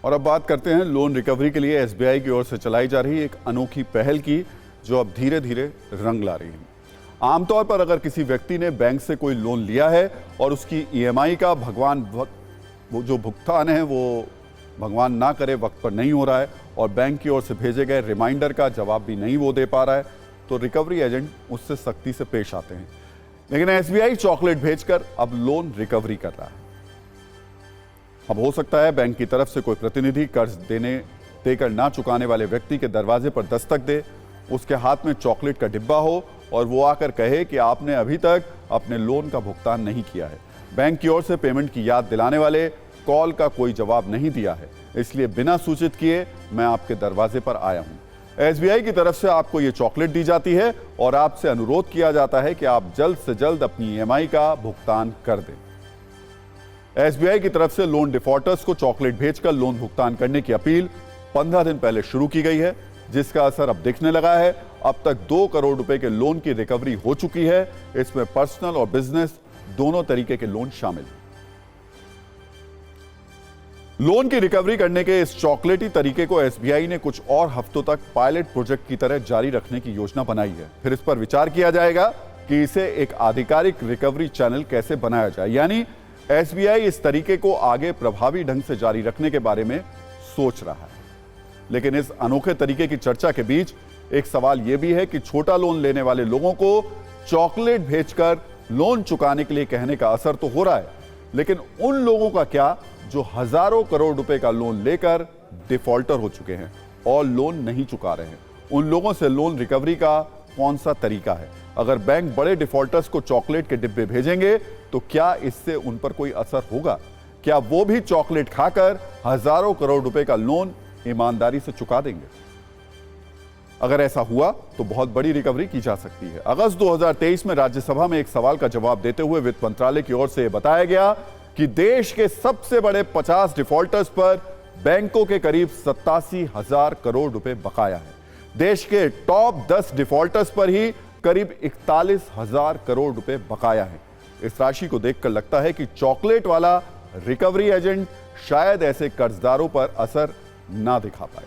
और अब बात करते हैं लोन रिकवरी के लिए एसबीआई की ओर से चलाई जा रही एक अनोखी पहल की, जो अब धीरे धीरे रंग ला रही है। आमतौर पर अगर किसी व्यक्ति ने बैंक से कोई लोन लिया है और उसकी ईएमआई का वो जो भुगतान है वो भगवान ना करे वक्त पर नहीं हो रहा है और बैंक की ओर से भेजे गए रिमाइंडर का जवाब भी नहीं वो दे पा रहा है, तो रिकवरी एजेंट उससे सख्ती से पेश आते हैं। लेकिन एसबीआई चॉकलेट भेजकर अब लोन रिकवरी कर रहा है। अब हो सकता है बैंक की तरफ से कोई प्रतिनिधि कर्ज देकर ना चुकाने वाले व्यक्ति के दरवाजे पर दस्तक दे, उसके हाथ में चॉकलेट का डिब्बा हो और वो आकर कहे कि आपने अभी तक अपने लोन का भुगतान नहीं किया है। बैंक की ओर से पेमेंट की याद दिलाने वाले कॉल का कोई जवाब नहीं दिया है, इसलिए बिना सूचित किए मैं आपके दरवाजे पर आया हूं। एसबीआई की तरफ से आपको ये चॉकलेट दी जाती है और आपसे अनुरोध किया जाता है कि आप जल्द से जल्द अपनी ईएमआई का भुगतान कर दें। एसबीआई की तरफ से लोन डिफॉल्टर्स को चॉकलेट भेजकर लोन भुगतान करने की अपील 15 दिन पहले शुरू की गई है, जिसका असर अब दिखने लगा है। अब तक 2 करोड़ रुपए के लोन की रिकवरी हो चुकी है। इसमें पर्सनल और बिजनेस दोनों तरीके के लोन शामिल हैं। लोन की रिकवरी करने के इस चॉकलेटी तरीके को एसबीआई ने कुछ और हफ्तों तक पायलट प्रोजेक्ट की तरह जारी रखने की योजना बनाई है। फिर इस पर विचार किया जाएगा कि इसे एक आधिकारिक रिकवरी चैनल कैसे बनाया जाए, यानी एसबीआई इस तरीके को आगे प्रभावी ढंग से जारी रखने के बारे में सोच रहा है। लेकिन इस अनोखे तरीके की चर्चा के बीच एक सवाल यह भी है कि छोटा लोन लेने वाले लोगों को चॉकलेट भेजकर लोन चुकाने के लिए कहने का असर तो हो रहा है, लेकिन उन लोगों का क्या जो हजारों करोड़ रुपए का लोन लेकर डिफॉल्टर हो चुके हैं और लोन नहीं चुका रहे हैं? उन लोगों से लोन रिकवरी का कौन सा तरीका है? अगर बैंक बड़े डिफॉल्टर्स को चॉकलेट के डिब्बे भेजेंगे तो क्या इससे उन पर कोई असर होगा? क्या वो भी चॉकलेट खाकर हजारों करोड़ रुपए का लोन ईमानदारी से चुका देंगे? अगर ऐसा हुआ तो बहुत बड़ी रिकवरी की जा सकती है। अगस्त 2023 में राज्यसभा में एक सवाल का जवाब देते हुए वित्त मंत्रालय की ओर से बताया गया कि देश के सबसे बड़े 50 डिफॉल्टर्स पर बैंकों के करीब 87,000 करोड़ रुपए बकाया है। देश के टॉप 10 डिफॉल्टर्स पर ही करीब 41,000 करोड़ रुपए बकाया है। इस राशि को देखकर लगता है कि चॉकलेट वाला रिकवरी एजेंट शायद ऐसे कर्जदारों पर असर ना दिखा पाए।